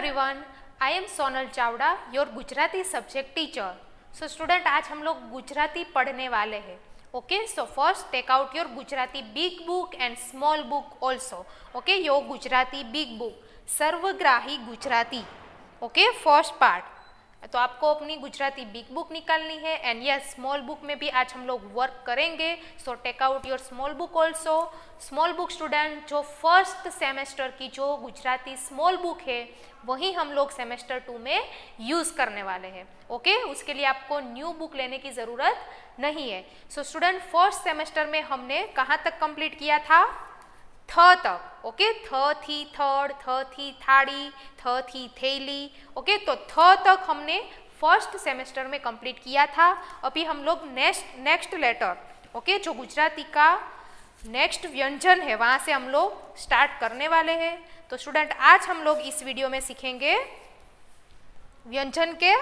Everyone, I am Sonal Chavda, your Gujarati subject teacher. So student, आज हम लोग गुजराती पढ़ने वाले हैं। Okay, so first take out your Gujarati big book and small book also. Okay, your Gujarati big book सर्वग्राही Gujarati. Okay, first part. तो आपको अपनी गुजराती बिग बुक निकालनी है एंड यस, स्मॉल बुक में भी आज हम लोग वर्क करेंगे। So take out your small book also. Small book student, जो फर्स्ट सेमेस्टर की जो गुजराती स्मॉल बुक है वही हम लोग सेमेस्टर 2 में यूज करने वाले हैं। ओके, उसके लिए आपको न्यू बुक लेने की जरूरत नहीं है। सो स्टूडेंट, फर्स्ट सेमेस्टर में हमने कहाँ तक कंप्लीट किया था? थ तक। ओके, थ थी थर्ड, थ थी थाड़ी, थ थी थैली। ओके, तो थ तक हमने फर्स्ट सेमेस्टर में कंप्लीट किया था। अभी हम लोग नेक्स्ट लेटर, ओके, जो गुजराती का नेक्स्ट व्यंजन है वहाँ से हम लोग स्टार्ट करने वाले हैं। तो स्टूडेंट, आज हम लोग इस वीडियो में सीखेंगे व्यंजन के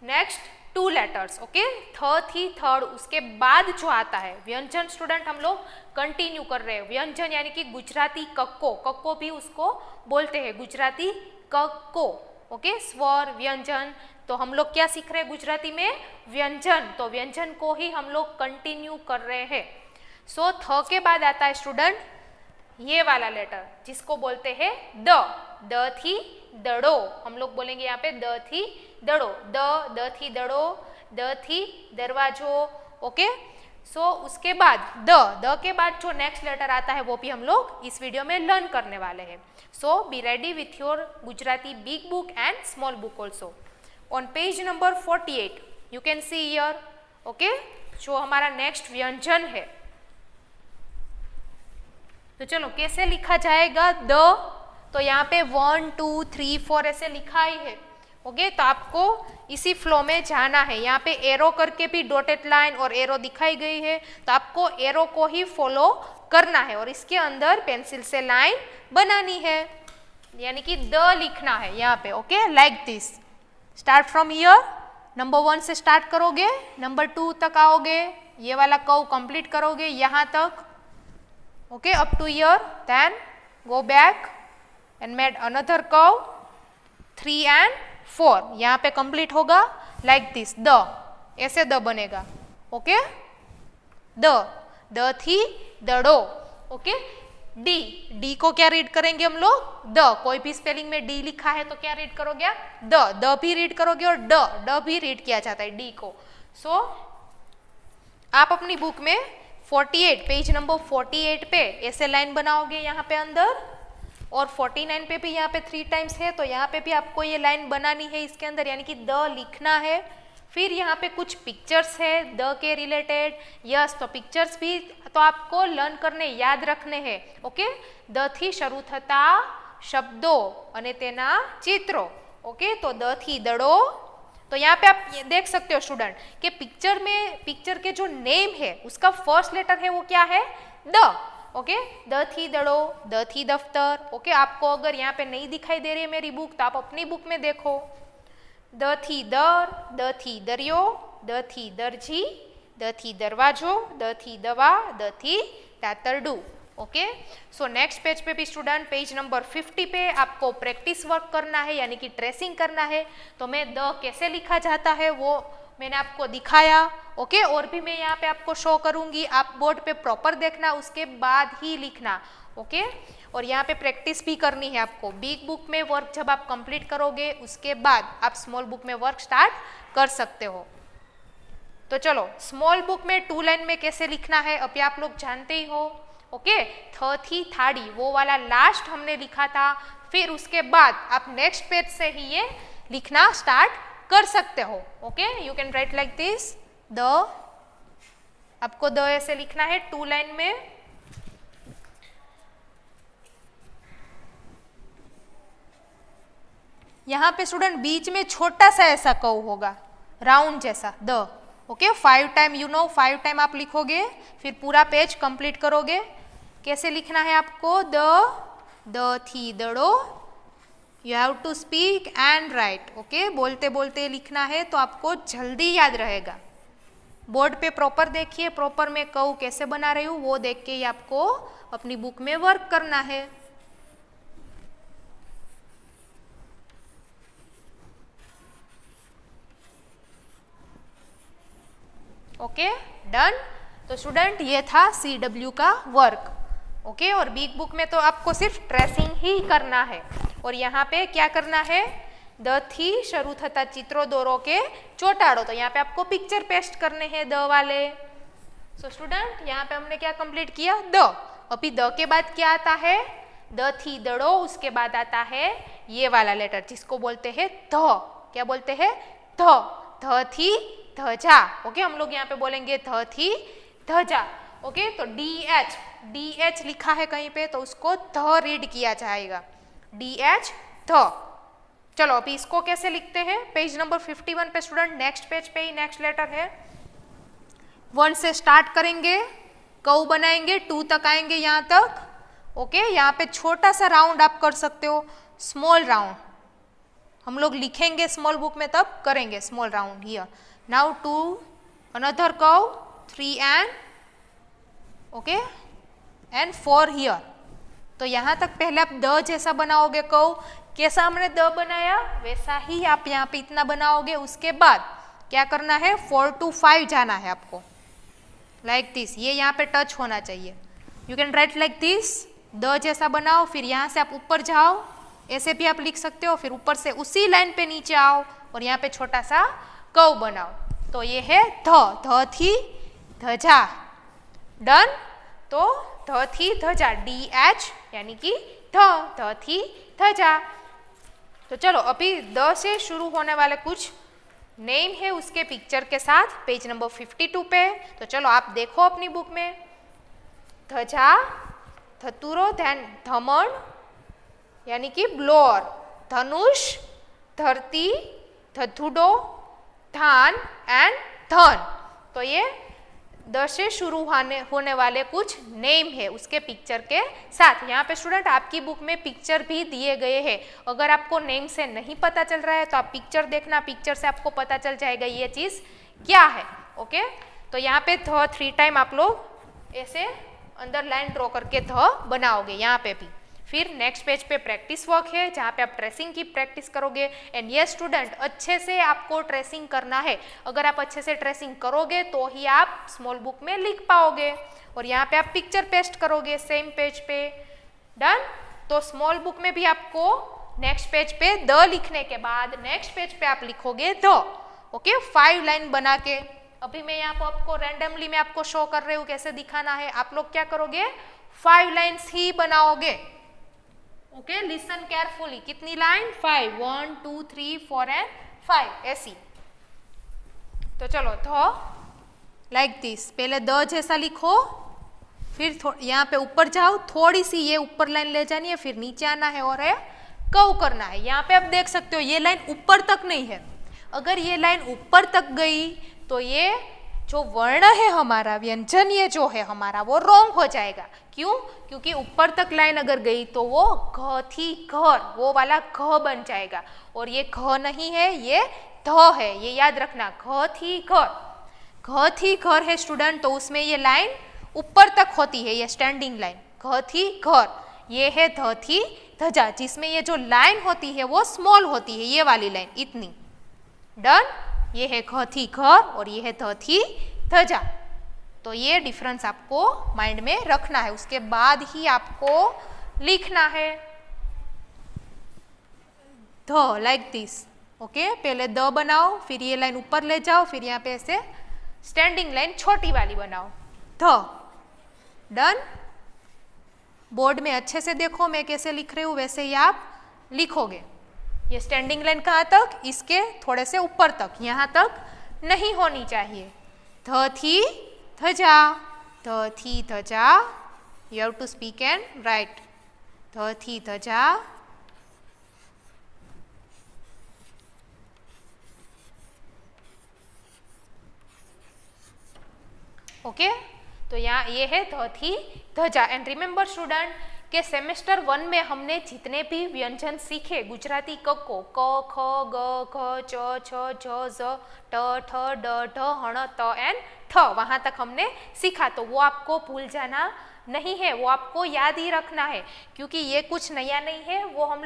नेक्स्ट 2 लेटर्स। ओके, थ थी थर्ड, उसके बाद जो आता है व्यंजन स्टूडेंट हम लोग कंटिन्यू कर रहे हैं। व्यंजन यानी कि गुजराती कक्को, कक्को भी उसको बोलते हैं, गुजराती कक्को। ओके, स्वर व्यंजन। तो हम लोग क्या सीख रहे हैं गुजराती में? व्यंजन। तो व्यंजन को ही हम लोग कंटिन्यू कर रहे हैं। सो थ के बाद आता है स्टूडेंट ये वाला लेटर जिसको बोलते हैं द। द थी दड़ो, हम लोग बोलेंगे यहाँ पे द थी दड़ो। द थी दड़ो, द थी दरवाजो। ओके, सो उसके बाद द के बाद जो नेक्स्ट लेटर आता है वो भी हम लोग इस वीडियो में लर्न करने वाले हैं। So be ready with your Gujarati big book and small book also. On page number 48 you can see here. Okay, जो हमारा नेक्स्ट व्यंजन है। तो चलो कैसे लिखा जाएगा द? तो यहाँ पे 1 2 3 4 ऐसे लिखा ही है। ओके, तो आपको इसी फ्लो में जाना है। यहाँ पे एरो करके भी डॉटेड लाइन और एरो दिखाई गई है, तो आपको एरो को ही फॉलो करना है और इसके अंदर पेंसिल से लाइन बनानी है, यानी कि द लिखना है यहाँ पे। Okay, like this. Start from here, number 1 से स्टार्ट करोगे, नंबर 2 तक आओगे, ये वाला कर्व कंप्लीट करोगे यहाँ तक। Okay, up to here, then go back and made another curve 3 and 4. यहाँ पे complete होगा like this, द, ऐसे द बनेगा। ओके, द थी दड़ो। ओके, डी को क्या रीड करेंगे हम लोग? द। कोई भी स्पेलिंग में डी लिखा है तो क्या रीड करोगे? द भी रीड करोगे और ड भी रीड किया जाता है डी को। सो आप अपनी बुक में 48 पेज नंबर 48 पे ऐसे लाइन बनाओगे यहाँ पे अंदर, और 49 पे भी यहाँ पे 3 टाइम्स है, तो यहाँ पे भी आपको ये लाइन बनानी है इसके अंदर, यानी कि द लिखना है। फिर यहाँ पे कुछ पिक्चर्स है द के रिलेटेड। यस, तो पिक्चर्स भी तो आपको लर्न करने, याद रखने हैं। ओके, द थी शरू थता शब्दों અને તેના चित्रों। ओके, तो द थी दड़ो। तो यहाँ पे आप ये देख सकते हो स्टूडेंट कि पिक्चर के जो नेम है उसका फर्स्ट लेटर है वो क्या है? द। ओके, द थी दड़ो, द थी दफ्तर। ओके, आपको अगर यहाँ पे नहीं दिखाई दे रही है मेरी बुक तो आप अपनी बुक में देखो। द थी दर, द थी दरियो, द थी दर्जी, द थी दरवाजो, द थी दवा, द थी तातरडू। ओके, सो नेक्स्ट पेज पे भी स्टूडेंट पेज नंबर 50 पे आपको प्रैक्टिस वर्क करना है, यानी कि ट्रेसिंग करना है। तो मैं द कैसे लिखा जाता है वो मैंने आपको दिखाया। ओके, और भी मैं यहाँ पे आपको शो करूंगी, आप बोर्ड पे प्रॉपर देखना, उसके बाद ही लिखना। ओके, और यहाँ पे प्रैक्टिस भी करनी है आपको। बिग बुक में वर्क जब आप कंप्लीट करोगे उसके बाद आप स्मॉल बुक में वर्क स्टार्ट कर सकते हो। तो चलो, स्मॉल बुक में 2 लाइन में कैसे लिखना है अभी आप लोग जानते ही हो। ओके, थ थी थाड़ी, वो वाला लास्ट हमने लिखा था। फिर उसके बाद आप नेक्स्ट पेज से ही ये लिखना स्टार्ट कर सकते हो। Okay, you can write like this the. आपको द ऐसे लिखना है 2 लाइन में। यहाँ पे स्टूडेंट बीच में छोटा सा ऐसा कर्व होगा, राउंड जैसा, the. Okay, 5 time, you know 5 time आप लिखोगे, फिर पूरा पेज कंप्लीट करोगे। कैसे लिखना है आपको? द थी दड़ो, you have to speak and write. Okay, बोलते बोलते लिखना है तो आपको जल्दी याद रहेगा। बोर्ड पे प्रॉपर देखिए, प्रॉपर मैं कर्व कैसे बना रही हूँ वो देख के ही आपको अपनी बुक में वर्क करना है। Okay done. तो स्टूडेंट ये था CW का वर्क। ओके और बिग बुक में तो आपको सिर्फ ट्रेसिंग ही करना है और यहाँ पे क्या करना है, द थी शुरू थता चित्रों दोरो के ચોંટાડો। तो यहाँ पे आपको पिक्चर पेस्ट करने हैं द वाले। सो स्टूडेंट यहाँ पे हमने क्या कंप्लीट किया, द। अभी द के बाद क्या आता है, द थी दड़ो, उसके बाद आता है ये वाला लेटर जिसको बोलते हैं ध। क्या बोलते हैं, ध। ध थी धजा। ओके हम लोग यहाँ पे बोलेंगे ध थी धजा। ओके तो DH लिखा है कहीं पे तो उसको ध रीड किया जाएगा, DH ध। चलो अभी इसको कैसे लिखते हैं, पेज नंबर 51 पे स्टूडेंट, नेक्स्ट पेज पे ही नेक्स्ट लेटर है। 1 से स्टार्ट करेंगे, कऊ बनाएंगे, 2 तक आएंगे यहाँ तक। ओके यहाँ पे छोटा सा राउंड आप कर सकते हो, स्मॉल राउंड हम लोग लिखेंगे स्मॉल बुक में तब करेंगे small round here. Now 2 another कव 3 एंड ओके एंड 4 हियर। तो यहाँ तक पहले आप द जैसा बनाओगे, कव कैसा हमने द बनाया वैसा ही आप यहाँ पे इतना बनाओगे। उसके बाद क्या करना है, 4 to 5 जाना है आपको, लाइक दिस। ये यहाँ पे टच होना चाहिए, you can write like this, the जैसा बनाओ। फिर यहाँ से आप ऊपर जाओ, ऐसे भी आप लिख सकते हो। फिर ऊपर से उसी लाइन पे नीचे आओ और यहाँ पे छोटा सा कव बनाओ। तो ये है ध थी धजा, डन। तो ध थी धजा, DH यानी कि ध थी धजा। तो चलो अभी द से शुरू होने वाले कुछ नेम है उसके पिक्चर के साथ पेज नंबर 52 पे। तो चलो आप देखो अपनी बुक में, धजा, धतुरो, ध्यान, धमन यानी कि ब्लोअर, धनुष, धरती, धधुडो, धान एंड धन। तो ये द से शुरू होने वाले कुछ नेम है उसके पिक्चर के साथ। यहाँ पे स्टूडेंट आपकी बुक में पिक्चर भी दिए गए हैं। अगर आपको नेम से नहीं पता चल रहा है तो आप पिक्चर देखना, पिक्चर से आपको पता चल जाएगा ये चीज़ क्या है। ओके तो यहाँ पे ध 3 टाइम आप लोग ऐसे अंदर लाइन ड्रॉ करके ध बनाओगे यहाँ पे भी। फिर नेक्स्ट पेज पे प्रैक्टिस वर्क है जहाँ पे आप ट्रेसिंग की प्रैक्टिस करोगे। एंड ये स्टूडेंट अच्छे से आपको ट्रेसिंग करना है। अगर आप अच्छे से ट्रेसिंग करोगे तो ही आप स्मॉल बुक में लिख पाओगे। और यहाँ पे आप पिक्चर पेस्ट करोगे सेम पेज पे, डन। तो स्मॉल बुक में भी आपको नेक्स्ट पेज पे द लिखने के बाद नेक्स्ट पेज पे आप लिखोगे द। ओके 5 लाइन बना के। अभी मैं यहाँ पर आपको रैंडमली मैं आपको शो कर रही हूँ कैसे दिखाना है। आप लोग क्या करोगे, 5 लाइन्स ही बनाओगे। ओके लिसन केयरफुली, कितनी लाइन, 5, 1 2 3 4 एंड 5 ऐसी। तो चलो ध लाइक दिस, पहले द जैसा लिखो, फिर यहाँ पे ऊपर जाओ, थोड़ी सी ये ऊपर लाइन ले जानी है, फिर नीचे आना है और है कव करना है। यहाँ पे आप देख सकते हो ये लाइन ऊपर तक नहीं है। अगर ये लाइन ऊपर तक गई तो ये जो वर्ण है हमारा, व्यंजन ये जो है हमारा वो रॉन्ग हो जाएगा। क्यों, क्योंकि ऊपर तक लाइन अगर गई तो वो घ थी घर, वो वाला घ बन जाएगा। और ये घ नहीं है, ये ध है, ये याद रखना। घ थी घर, घ थी घर है स्टूडेंट, तो उसमें ये लाइन ऊपर तक होती है, ये स्टैंडिंग लाइन। घ थी घर, ये है ध थी धजा, जिसमें ये जो लाइन होती है वो स्मॉल होती है, ये वाली लाइन इतनी, डन। ये है घ थी घर और ये है ध थी धजा। तो ये डिफरेंस आपको माइंड में रखना है, उसके बाद ही आपको लिखना है ध लाइक दिस। ओके पहले द बनाओ, फिर ये लाइन ऊपर ले जाओ, फिर यहाँ पे ऐसे स्टैंडिंग लाइन छोटी वाली बनाओ, ध, डन। बोर्ड में अच्छे से देखो मैं कैसे लिख रही हूँ, वैसे ही आप लिखोगे। ये स्टैंडिंग लाइन कहाँ तक, इसके थोड़े से ऊपर तक, यहाँ तक नहीं होनी चाहिए। ध थी धजा, ध थी धजा, you have to speak and write, ध थी धजा, ओके। तो यहाँ ये है ध थी धजा। एंड रिमेंबर स्टूडेंट कि सेमेस्टर 1 में हमने जितने भी व्यंजन सीखे गुजराती क को क ख ग घ च छ झ झ ट ठ ड ढ हण त एंड थ, वहां तक हमने सीखा, तो वो आपको भूल जाना नहीं है, वो आपको याद ही रखना है, क्योंकि ये कुछ नया नहीं है, वो हम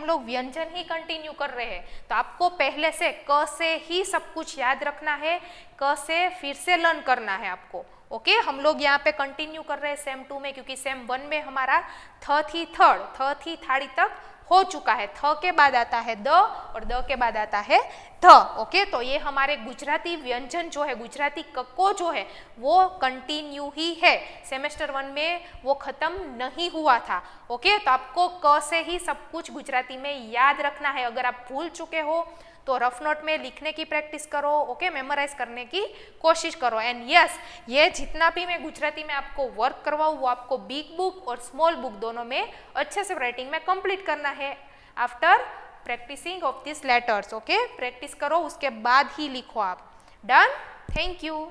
लोग व्यंजन ही कंटिन्यू कर रहे हैं। तो आपको पहले से क से ही सब कुछ याद रखना है, क से फिर से लर्न करना है आपको। ओके, हम लोग यहाँ पे कंटिन्यू कर रहे हैं सेम 2 में, क्योंकि सेम 1 में हमारा थ थी थर्ड, थ थी थाड़ी तक हो चुका है। थ के बाद आता है द और द के बाद आता है ध। ओके, तो ये हमारे गुजराती व्यंजन जो है, गुजराती कक्को जो है वो कंटिन्यू ही है, सेमेस्टर 1 में वो खत्म नहीं हुआ था। ओके, तो आपको क से ही सब कुछ गुजराती में याद रखना है। अगर आप भूल चुके हो तो रफ नोट में लिखने की प्रैक्टिस करो। ओके, मेमोराइज करने की कोशिश करो। एंड यस, ये जितना भी मैं गुजराती में आपको वर्क करवाऊँ वो आपको बिग बुक और स्मॉल बुक दोनों में अच्छे से राइटिंग में कंप्लीट करना है after practising of this letters. Okay, practice करो, उसके बाद ही लिखो आप। Done, thank you.